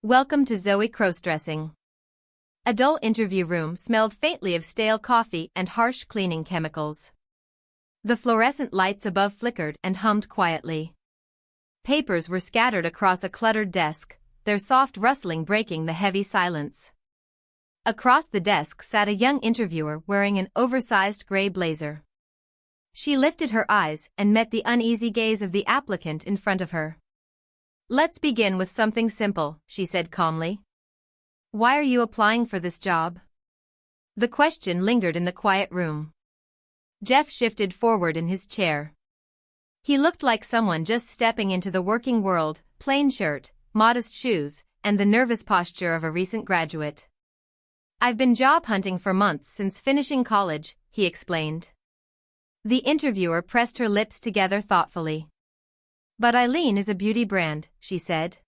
Welcome to Zoe Crossdressing. A dull interview room smelled faintly of stale coffee and harsh cleaning chemicals. The fluorescent lights above flickered and hummed quietly. Papers were scattered across a cluttered desk, their soft rustling breaking the heavy silence. Across the desk sat a young interviewer wearing an oversized gray blazer. She lifted her eyes and met the uneasy gaze of the applicant in front of her. "Let's begin with something simple," she said calmly. "Why are you applying for this job?" The question lingered in the quiet room. Jeff shifted forward in his chair. He looked like someone just stepping into the working world, plain shirt, modest shoes, and the nervous posture of a recent graduate. "I've been job hunting for months since finishing college," he explained. The interviewer pressed her lips together thoughtfully. "But Eileen is a beauty brand," she said.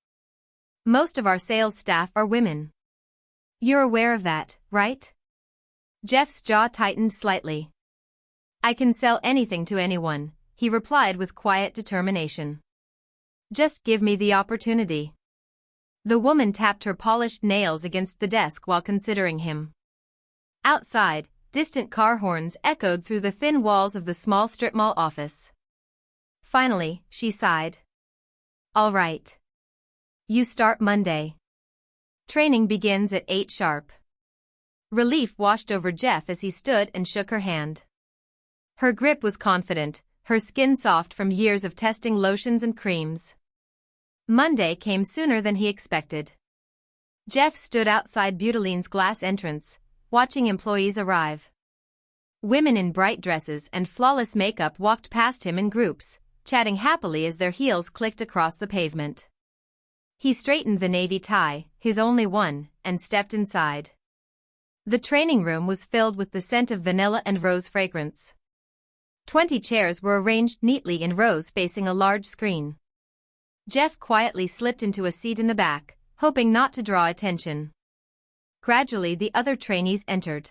"Most of our sales staff are women. You're aware of that, right?" Jeff's jaw tightened slightly. "I can sell anything to anyone," he replied with quiet determination. "Just give me the opportunity." The woman tapped her polished nails against the desk while considering him. Outside, distant car horns echoed through the thin walls of the small strip mall office. Finally, she sighed. "All right. You start Monday. Training begins at 8 sharp." Relief washed over Jeff as he stood and shook her hand. Her grip was confident, her skin soft from years of testing lotions and creams. Monday came sooner than he expected. Jeff stood outside Beautyline's glass entrance, watching employees arrive. Women in bright dresses and flawless makeup walked past him in groups, chatting happily as their heels clicked across the pavement. He straightened the navy tie, his only one, and stepped inside. The training room was filled with the scent of vanilla and rose fragrance. 20 chairs were arranged neatly in rows facing a large screen. Jeff quietly slipped into a seat in the back, hoping not to draw attention. Gradually the other trainees entered.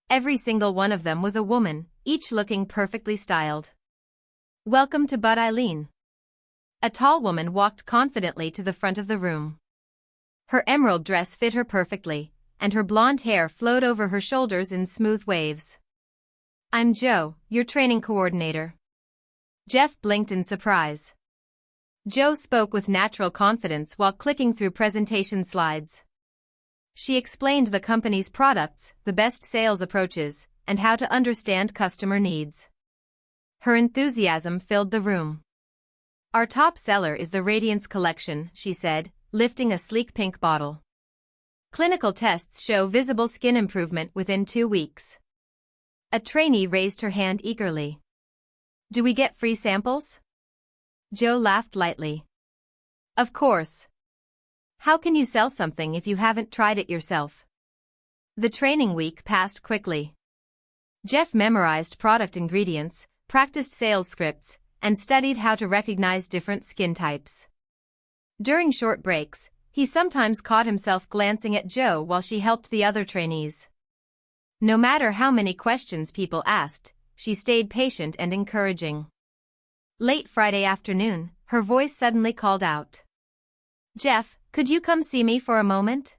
Every single one of them was a woman, each looking perfectly styled. "Welcome to Bud Eileen." A tall woman walked confidently to the front of the room. Her emerald dress fit her perfectly, and her blonde hair flowed over her shoulders in smooth waves. "I'm Jo, your training coordinator." Jeff blinked in surprise. Jo spoke with natural confidence while clicking through presentation slides. She explained the company's products, the best sales approaches, and how to understand customer needs. Her enthusiasm filled the room. "Our top seller is the Radiance collection," she said, lifting a sleek pink bottle. "Clinical tests show visible skin improvement within 2 weeks." A trainee raised her hand eagerly. "Do we get free samples?" Jo laughed lightly. "Of course. How can you sell something if you haven't tried it yourself?" The training week passed quickly. Jeff memorized product ingredients, practiced sales scripts, and studied how to recognize different skin types. During short breaks, he sometimes caught himself glancing at Jo while she helped the other trainees. No matter how many questions people asked, she stayed patient and encouraging. Late Friday afternoon, her voice suddenly called out. "Jeff, could you come see me for a moment?"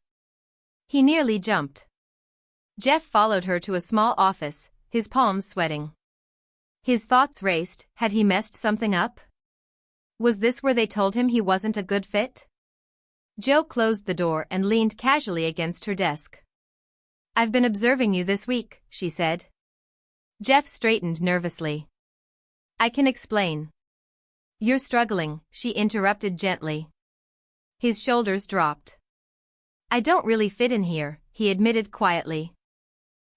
He nearly jumped. Jeff followed her to a small office, his palms sweating. His thoughts raced. Had he messed something up? Was this where they told him he wasn't a good fit? Jo closed the door and leaned casually against her desk. "I've been observing you this week," she said. Jeff straightened nervously. "I can explain." "You're struggling," she interrupted gently. His shoulders dropped. "I don't really fit in here," he admitted quietly.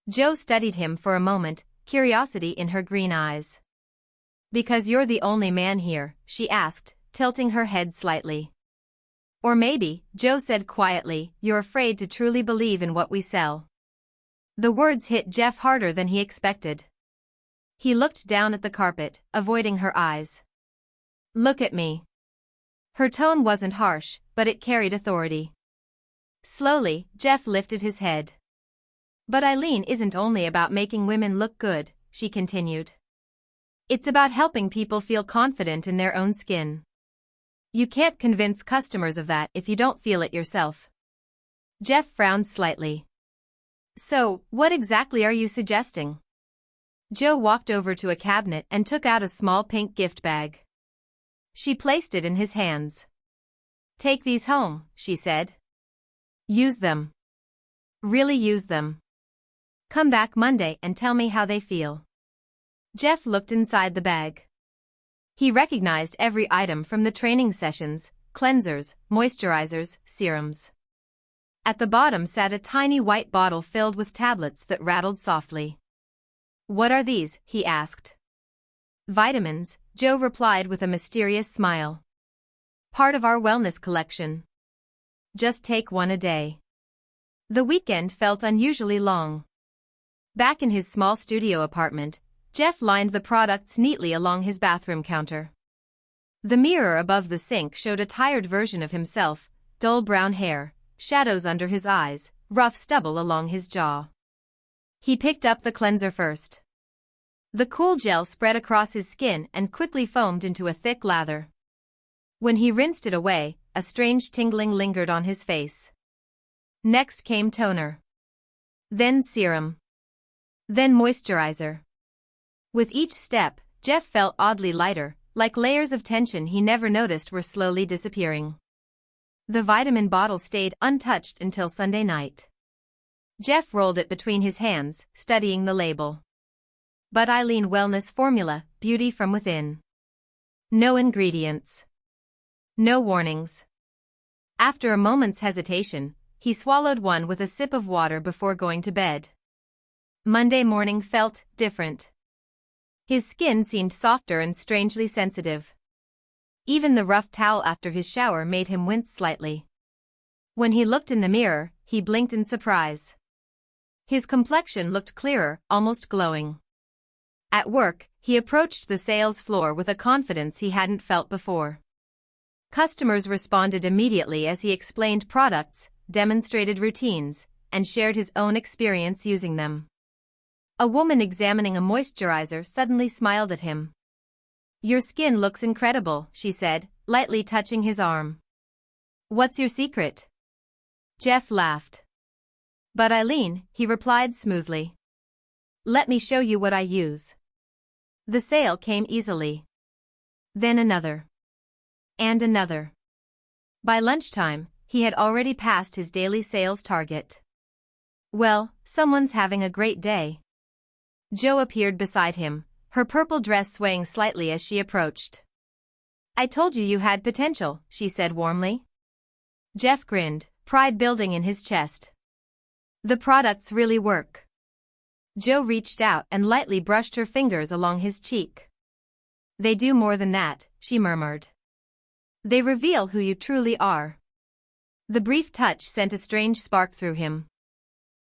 Jo studied him for a moment, curiosity in her green eyes. "Because you're the only man here?" she asked, tilting her head slightly. "Or maybe," Jo said quietly, "you're afraid to truly believe in what we sell." The words hit Jeff harder than he expected. He looked down at the carpet, avoiding her eyes. "Look at me." Her tone wasn't harsh, but it carried authority. Slowly, Jeff lifted his head. "But Eileen isn't only about making women look good," she continued. "It's about helping people feel confident in their own skin. You can't convince customers of that if you don't feel it yourself. Jeff frowned slightly. So, what exactly are you suggesting? Jo walked over to a cabinet and took out a small pink gift bag. She placed it in his hands. Take these home, she said. Use them. Really use them. Come back Monday and tell me how they feel. Jeff looked inside the bag. He recognized every item from the training sessions: cleansers, moisturizers, serums. At the bottom sat a tiny white bottle filled with tablets that rattled softly. What are these? He asked. Vitamins, Jo replied with a mysterious smile. Part of our wellness collection. Just take one a day. The weekend felt unusually long. Back in his small studio apartment, Jeff lined the products neatly along his bathroom counter. The mirror above the sink showed a tired version of himself: dull brown hair, shadows under his eyes, rough stubble along his jaw. He picked up the cleanser first. The cool gel spread across his skin and quickly foamed into a thick lather. When he rinsed it away, a strange tingling lingered on his face. Next came toner. Then serum. Then moisturizer. With each step, Jeff felt oddly lighter, like layers of tension he never noticed were slowly disappearing. The vitamin bottle stayed untouched until Sunday night. Jeff rolled it between his hands, studying the label. Bud Eileen Wellness Formula, Beauty from Within. No ingredients. No warnings. After a moment's hesitation, he swallowed one with a sip of water before going to bed. Monday morning felt different. His skin seemed softer and strangely sensitive. Even the rough towel after his shower made him wince slightly. When he looked in the mirror, he blinked in surprise. His complexion looked clearer, almost glowing. At work, he approached the sales floor with a confidence he hadn't felt before. Customers responded immediately as he explained products, demonstrated routines, and shared his own experience using them. A woman examining a moisturizer suddenly smiled at him. Your skin looks incredible, she said, lightly touching his arm. What's your secret? Jeff laughed. But Eileen, he replied smoothly. Let me show you what I use. The sale came easily. Then another. And another. By lunchtime, he had already passed his daily sales target. Well, someone's having a great day. Jo appeared beside him, her purple dress swaying slightly as she approached. I told you you had potential, she said warmly. Jeff grinned, pride building in his chest. The products really work. Jo reached out and lightly brushed her fingers along his cheek. They do more than that, she murmured. They reveal who you truly are. The brief touch sent a strange spark through him.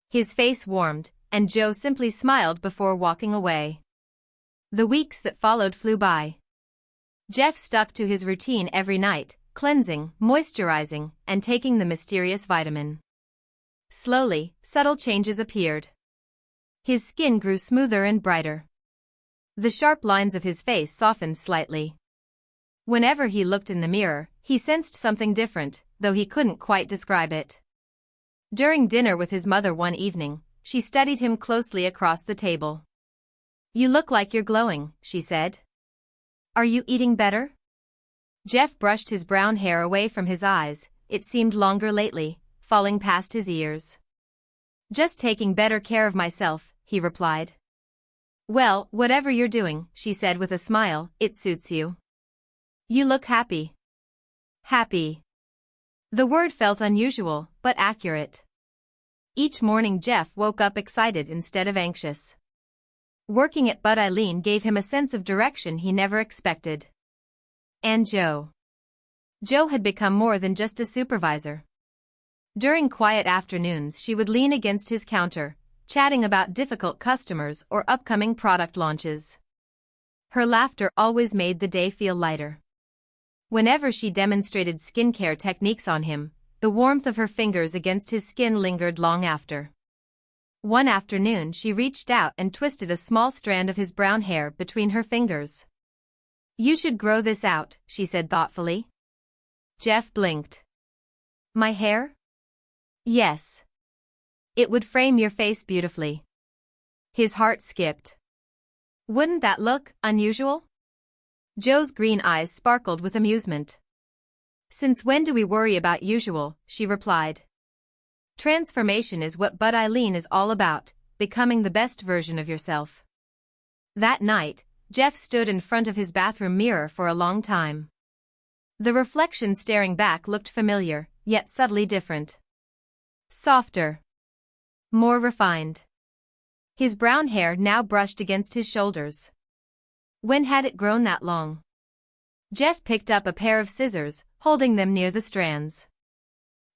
His face warmed, and Jo simply smiled before walking away. The weeks that followed flew by. Jeff stuck to his routine every night, cleansing, moisturizing, and taking the mysterious vitamin. Slowly, subtle changes appeared. His skin grew smoother and brighter. The sharp lines of his face softened slightly. Whenever he looked in the mirror, he sensed something different, though he couldn't quite describe it. During dinner with his mother one evening, she studied him closely across the table. You look like you're glowing, she said. Are you eating better? Jeff brushed his brown hair away from his eyes, it seemed longer lately, falling past his ears. Just taking better care of myself, he replied. Well, whatever you're doing, she said with a smile, it suits you. You look happy. Happy. The word felt unusual, but accurate. Each morning Jeff woke up excited instead of anxious. Working at Bud Eileen gave him a sense of direction he never expected. And Jo. Jo had become more than just a supervisor. During quiet afternoons she would lean against his counter, chatting about difficult customers or upcoming product launches. Her laughter always made the day feel lighter. Whenever she demonstrated skincare techniques on him, the warmth of her fingers against his skin lingered long after. One afternoon she reached out and twisted a small strand of his brown hair between her fingers. You should grow this out, she said thoughtfully. Jeff blinked. My hair? Yes. It would frame your face beautifully. His heart skipped. Wouldn't that look unusual? Joe's green eyes sparkled with amusement. Since when do we worry about usual, she replied. Transformation is what Bud Eileen is all about, becoming the best version of yourself. That night, Jeff stood in front of his bathroom mirror for a long time. The reflection staring back looked familiar, yet subtly different. Softer. More refined. His brown hair now brushed against his shoulders. When had it grown that long? Jeff picked up a pair of scissors, holding them near the strands.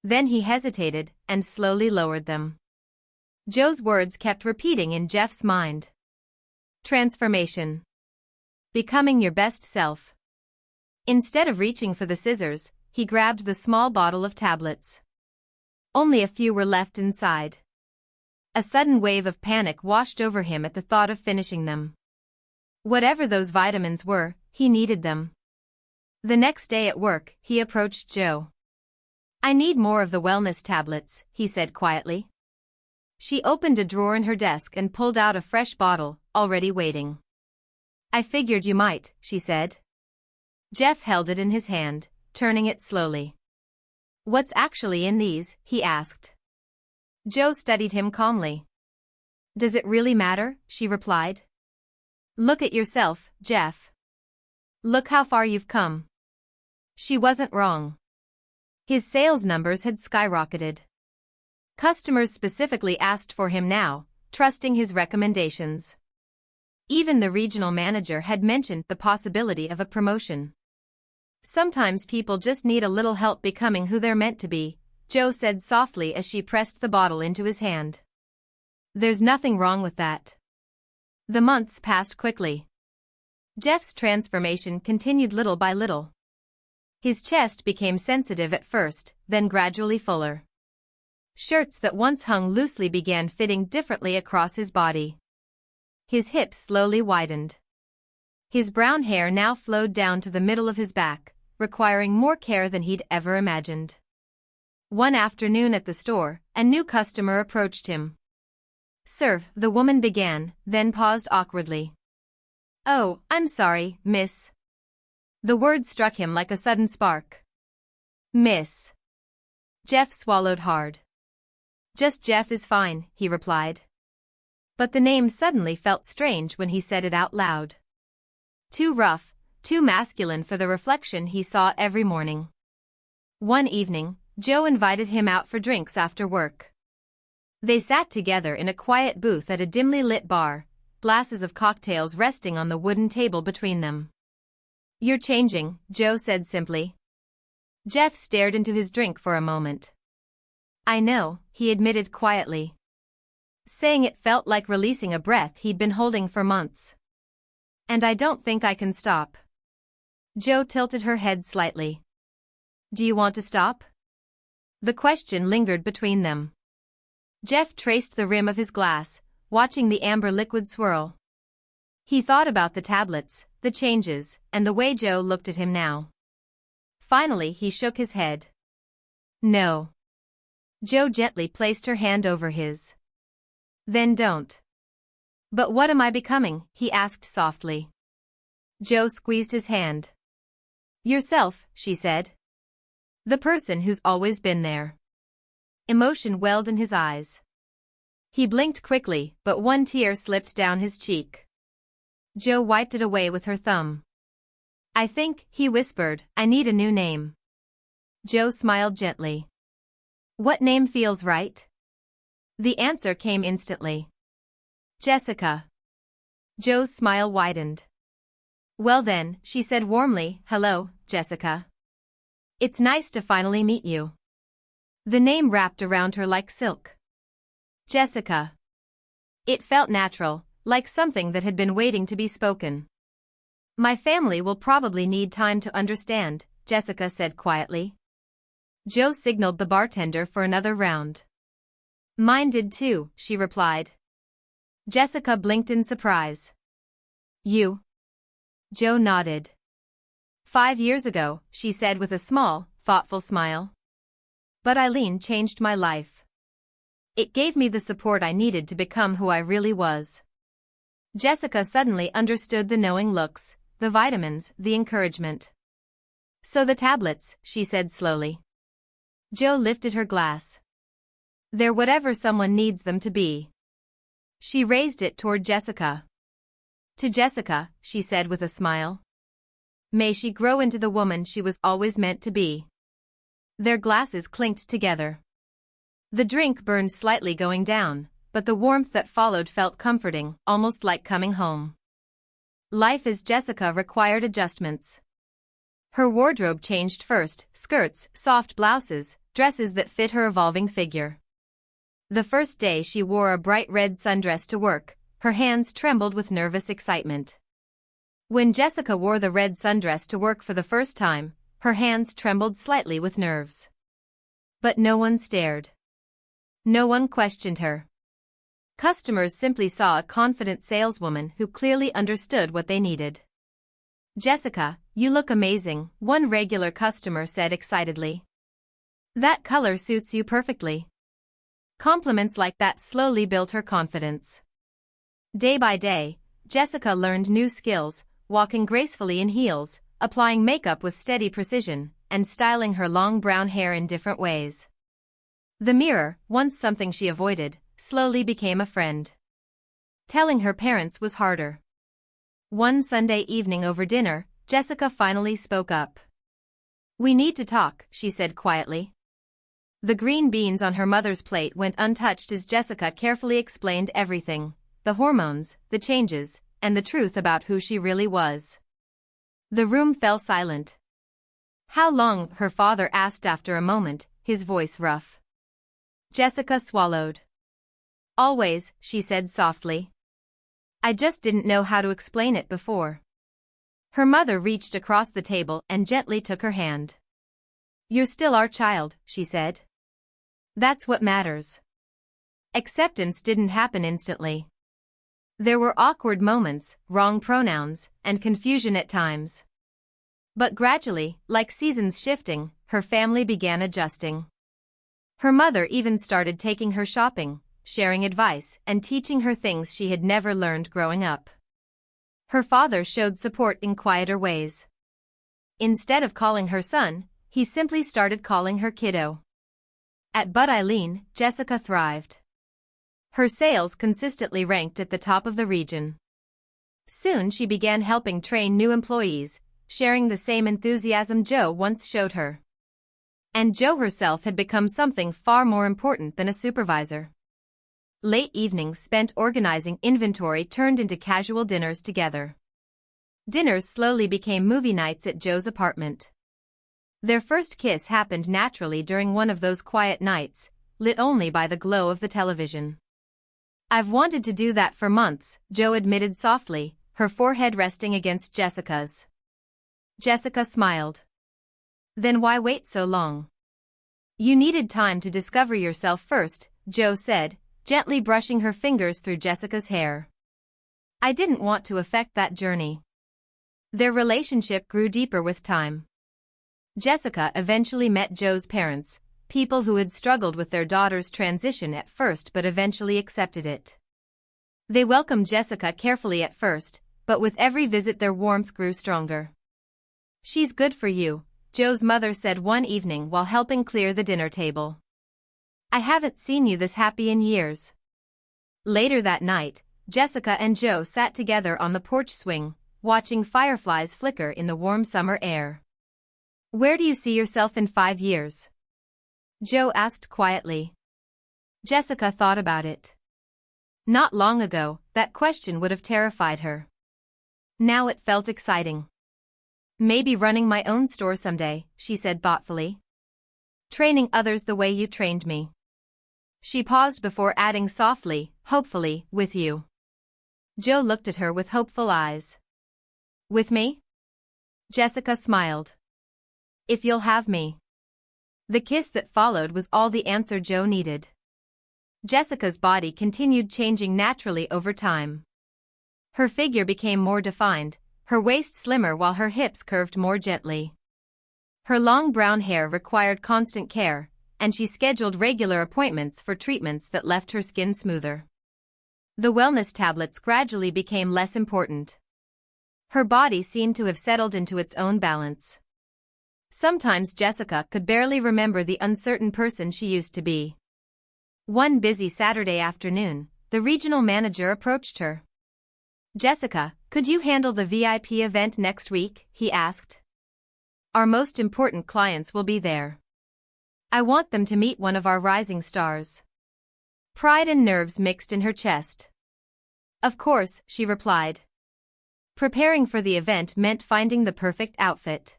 Then he hesitated and slowly lowered them. Joe's words kept repeating in Jeff's mind. Transformation. Becoming your best self. Instead of reaching for the scissors, he grabbed the small bottle of tablets. Only a few were left inside. A sudden wave of panic washed over him at the thought of finishing them. Whatever those vitamins were, he needed them. The next day at work, he approached Joe. I need more of the wellness tablets, he said quietly. She opened a drawer in her desk and pulled out a fresh bottle, already waiting. I figured you might, she said. Jeff held it in his hand, turning it slowly. What's actually in these? He asked. Joe studied him calmly. Does it really matter? She replied. Look at yourself, Jeff. Look how far you've come. She wasn't wrong. His sales numbers had skyrocketed. Customers specifically asked for him now, trusting his recommendations. Even the regional manager had mentioned the possibility of a promotion. Sometimes people just need a little help becoming who they're meant to be, Joe said softly as she pressed the bottle into his hand. There's nothing wrong with that. The months passed quickly. Jeff's transformation continued little by little. His chest became sensitive at first, then gradually fuller. Shirts that once hung loosely began fitting differently across his body. His hips slowly widened. His brown hair now flowed down to the middle of his back, requiring more care than he'd ever imagined. One afternoon at the store, a new customer approached him. Sir, the woman began, then paused awkwardly. Oh, I'm sorry, miss. The word struck him like a sudden spark. Miss. Jeff swallowed hard. Just Jeff is fine, he replied. But the name suddenly felt strange when he said it out loud. Too rough, too masculine for the reflection he saw every morning. One evening, Joe invited him out for drinks after work. They sat together in a quiet booth at a dimly lit bar, glasses of cocktails resting on the wooden table between them. You're changing, Joe said simply. Jeff stared into his drink for a moment. I know, he admitted quietly. Saying it felt like releasing a breath he'd been holding for months. And I don't think I can stop. Joe tilted her head slightly. Do you want to stop? The question lingered between them. Jeff traced the rim of his glass, watching the amber liquid swirl. He thought about the tablets, the changes, and the way Joe looked at him now. Finally he shook his head. No. Joe gently placed her hand over his. Then don't. But what am I becoming? He asked softly. Joe squeezed his hand. Yourself, she said. The person who's always been there. Emotion welled in his eyes. He blinked quickly, but one tear slipped down his cheek. Joe wiped it away with her thumb. I think, he whispered, I need a new name. Joe smiled gently. What name feels right? The answer came instantly. Jessica. Joe's smile widened. Well then, she said warmly, hello, Jessica. It's nice to finally meet you. The name wrapped around her like silk. Jessica. It felt natural, like something that had been waiting to be spoken. My family will probably need time to understand, Jessica said quietly. Joe signaled the bartender for another round. Mine did too, she replied. Jessica blinked in surprise. You? Joe nodded. 5 years ago, she said with a small, thoughtful smile. But Eileen changed my life. It gave me the support I needed to become who I really was. Jessica suddenly understood the knowing looks, the vitamins, the encouragement. So the tablets, she said slowly. Jo lifted her glass. They're whatever someone needs them to be. She raised it toward Jessica. To Jessica, she said with a smile. May she grow into the woman she was always meant to be. Their glasses clinked together. The drink burned slightly going down, but the warmth that followed felt comforting, almost like coming home. Life as Jessica required adjustments. Her wardrobe changed first: skirts, soft blouses, dresses that fit her evolving figure. The first day she wore a bright red sundress to work, her hands trembled with nervous excitement. When Jessica wore the red sundress to work for the first time, her hands trembled slightly with nerves. But no one stared. No one questioned her. Customers simply saw a confident saleswoman who clearly understood what they needed. Jessica, you look amazing, one regular customer said excitedly. That color suits you perfectly. Compliments like that slowly built her confidence. Day by day, Jessica learned new skills, walking gracefully in heels, applying makeup with steady precision, and styling her long brown hair in different ways. The mirror, once something she avoided, slowly became a friend. Telling her parents was harder. One Sunday evening over dinner, Jessica finally spoke up. We need to talk, she said quietly. The green beans on her mother's plate went untouched as Jessica carefully explained everything: the hormones, the changes, and the truth about who she really was. The room fell silent. How long? Her father asked after a moment, his voice rough. Jessica swallowed. Always, she said softly. I just didn't know how to explain it before. Her mother reached across the table and gently took her hand. You're still our child, she said. That's what matters. Acceptance didn't happen instantly. There were awkward moments, wrong pronouns, and confusion at times. But gradually, like seasons shifting, her family began adjusting. Her mother even started taking her shopping, sharing advice, and teaching her things she had never learned growing up. Her father showed support in quieter ways. Instead of calling her son, he simply started calling her kiddo. At Bud Eileen, Jessica thrived. Her sales consistently ranked at the top of the region. Soon she began helping train new employees, sharing the same enthusiasm Jo once showed her. And Jo herself had become something far more important than a supervisor. Late evenings spent organizing inventory turned into casual dinners together. Dinners slowly became movie nights at Jo's apartment. Their first kiss happened naturally during one of those quiet nights, lit only by the glow of the television. I've wanted to do that for months, Jo admitted softly, her forehead resting against Jessica's. Jessica smiled. Then why wait so long? You needed time to discover yourself first, Jo said, gently brushing her fingers through Jessica's hair. I didn't want to affect that journey. Their relationship grew deeper with time. Jessica eventually met Jo's parents, people who had struggled with their daughter's transition at first but eventually accepted it. They welcomed Jessica carefully at first, but with every visit their warmth grew stronger. She's good for you, Jo's mother said one evening while helping clear the dinner table. I haven't seen you this happy in years. Later that night, Jessica and Jo sat together on the porch swing, watching fireflies flicker in the warm summer air. Where do you see yourself in 5 years? Jo asked quietly. Jessica thought about it. Not long ago, that question would have terrified her. Now it felt exciting. Maybe running my own store someday, she said thoughtfully. Training others the way you trained me. She paused before adding softly, hopefully, with you. Jo looked at her with hopeful eyes. With me? Jessica smiled. If you'll have me. The kiss that followed was all the answer Jo needed. Jessica's body continued changing naturally over time. Her figure became more defined, her waist slimmer while her hips curved more gently. Her long brown hair required constant care, and she scheduled regular appointments for treatments that left her skin smoother. The wellness tablets gradually became less important. Her body seemed to have settled into its own balance. Sometimes Jessica could barely remember the uncertain person she used to be. One busy Saturday afternoon, the regional manager approached her. "Jessica, could you handle the VIP event next week?" he asked. "Our most important clients will be there. I want them to meet one of our rising stars." Pride and nerves mixed in her chest. "Of course," she replied. Preparing for the event meant finding the perfect outfit.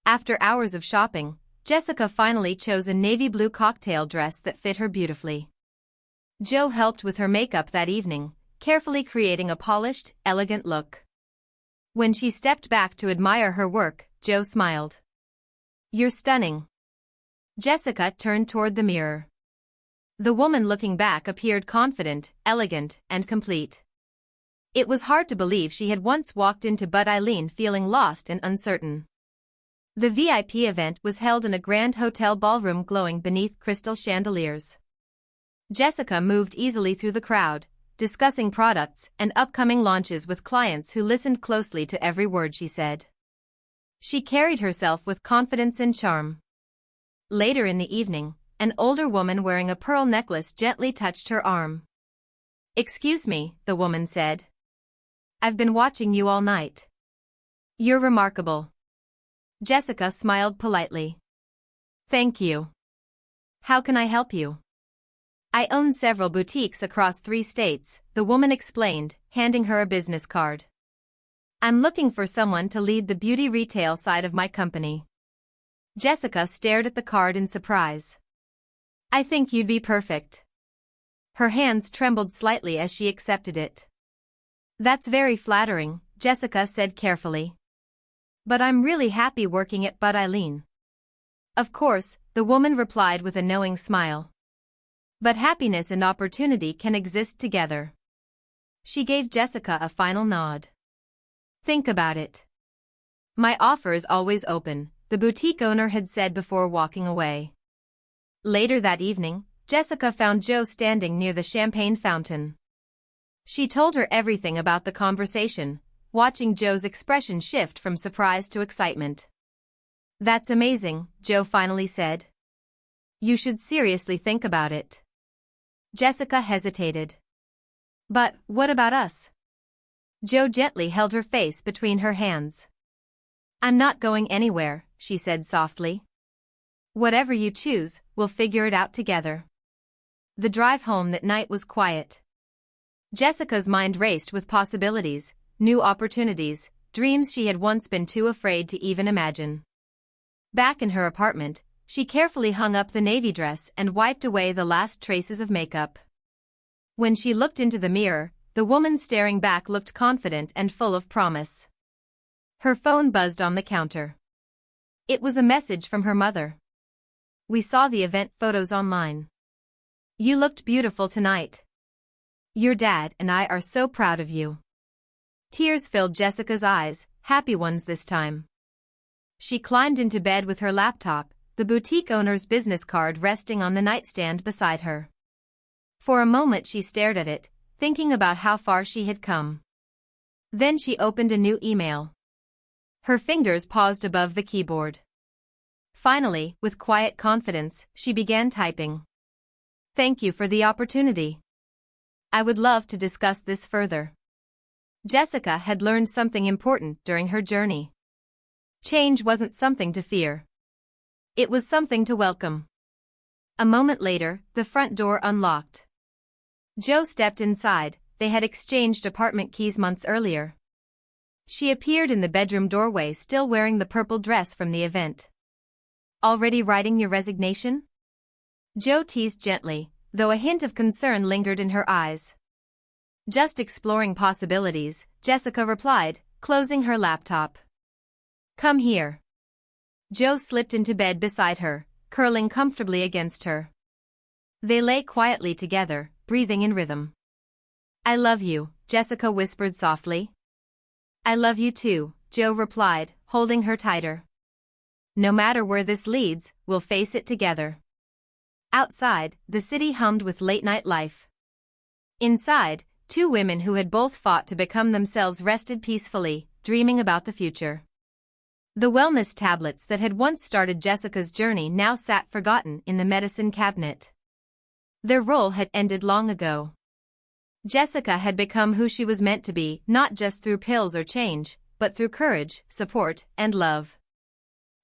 After hours of shopping, Jessica finally chose a navy blue cocktail dress that fit her beautifully. Joe helped with her makeup that evening, carefully creating a polished, elegant look. When she stepped back to admire her work, Joe smiled. "You're stunning." Jessica turned toward the mirror. The woman looking back appeared confident, elegant, and complete. It was hard to believe she had once walked into Bud Eileen feeling lost and uncertain. The VIP event was held in a grand hotel ballroom glowing beneath crystal chandeliers. Jessica moved easily through the crowd, discussing products and upcoming launches with clients who listened closely to every word she said. She carried herself with confidence and charm. Later in the evening, an older woman wearing a pearl necklace gently touched her arm. "Excuse me," the woman said. "I've been watching you all night. You're remarkable." Jessica smiled politely. "Thank you. How can I help you?" "I own several boutiques across 3 states," the woman explained, handing her a business card. "I'm looking for someone to lead the beauty retail side of my company." Jessica stared at the card in surprise. "I think you'd be perfect." Her hands trembled slightly as she accepted it. "That's very flattering," Jessica said carefully. "But I'm really happy working at Bud Eileen." "Of course," the woman replied with a knowing smile. "But happiness and opportunity can exist together." She gave Jessica a final nod. "Think about it." "My offer is always open," the boutique owner had said before walking away. Later that evening, Jessica found Joe standing near the champagne fountain. She told her everything about the conversation, watching Joe's expression shift from surprise to excitement. "That's amazing," Joe finally said. "You should seriously think about it." Jessica hesitated. "But what about us?" Joe gently held her face between her hands. "I'm not going anywhere," she said softly. "Whatever you choose, we'll figure it out together." The drive home that night was quiet. Jessica's mind raced with possibilities, new opportunities, dreams she had once been too afraid to even imagine. Back in her apartment, she carefully hung up the navy dress and wiped away the last traces of makeup. When she looked into the mirror, the woman staring back looked confident and full of promise. Her phone buzzed on the counter. It was a message from her mother. "We saw the event photos online. You looked beautiful tonight. Your dad and I are so proud of you." Tears filled Jessica's eyes, happy ones this time. She climbed into bed with her laptop, the boutique owner's business card resting on the nightstand beside her. For a moment she stared at it, thinking about how far she had come. Then she opened a new email. Her fingers paused above the keyboard. Finally, with quiet confidence, she began typing. "Thank you for the opportunity. I would love to discuss this further." Jessica had learned something important during her journey. Change wasn't something to fear. It was something to welcome. A moment later, the front door unlocked. Joe stepped inside. They had exchanged apartment keys months earlier. She appeared in the bedroom doorway still wearing the purple dress from the event. "Already writing your resignation?" Joe teased gently, though a hint of concern lingered in her eyes. "Just exploring possibilities," Jessica replied, closing her laptop. "Come here." Joe slipped into bed beside her, curling comfortably against her. They lay quietly together, breathing in rhythm. "I love you," Jessica whispered softly. "I love you too," Joe replied, holding her tighter. No matter where this leads, we'll face it together. Outside, the city hummed with late-night life. Inside, two women who had both fought to become themselves rested peacefully, dreaming about the future. The wellness tablets that had once started Jessica's journey now sat forgotten in the medicine cabinet. Their role had ended long ago. Jessica had become who she was meant to be, not just through pills or change, but through courage, support, and love.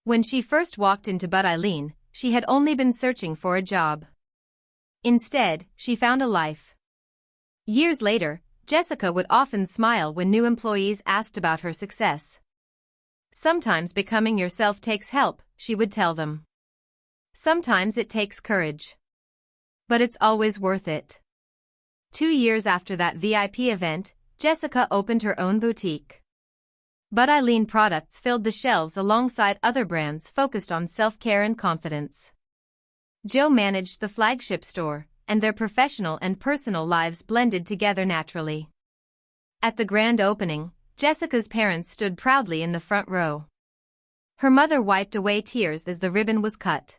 When she first walked into Bud Eileen, she had only been searching for a job. Instead, she found a life. Years later, Jessica would often smile when new employees asked about her success. Sometimes becoming yourself takes help, she would tell them. Sometimes it takes courage. But it's always worth it. 2 years after that VIP event, Jessica opened her own boutique. Bud Eileen products filled the shelves alongside other brands focused on self-care and confidence. Joe managed the flagship store, and their professional and personal lives blended together naturally. At the grand opening, Jessica's parents stood proudly in the front row. Her mother wiped away tears as the ribbon was cut.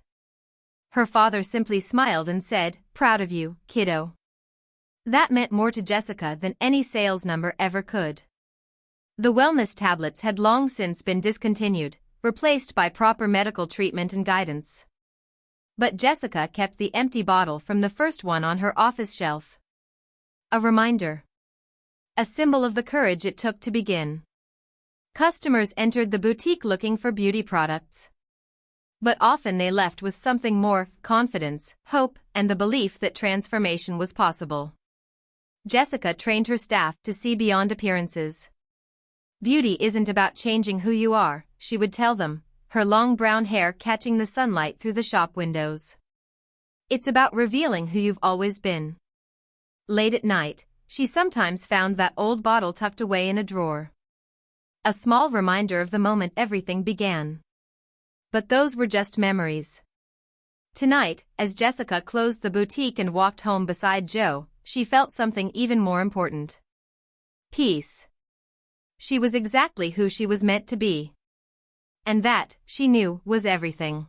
Her father simply smiled and said, "Proud of you, kiddo." That meant more to Jessica than any sales number ever could. The wellness tablets had long since been discontinued, replaced by proper medical treatment and guidance. But Jessica kept the empty bottle from the first one on her office shelf. A reminder. A symbol of the courage it took to begin. Customers entered the boutique looking for beauty products. But often they left with something more: confidence, hope, and the belief that transformation was possible. Jessica trained her staff to see beyond appearances. Beauty isn't about changing who you are, she would tell them, her long brown hair catching the sunlight through the shop windows. It's about revealing who you've always been. Late at night, she sometimes found that old bottle tucked away in a drawer. A small reminder of the moment everything began. But those were just memories. Tonight, as Jessica closed the boutique and walked home beside Joe, she felt something even more important. Peace. She was exactly who she was meant to be. And that, she knew, was everything.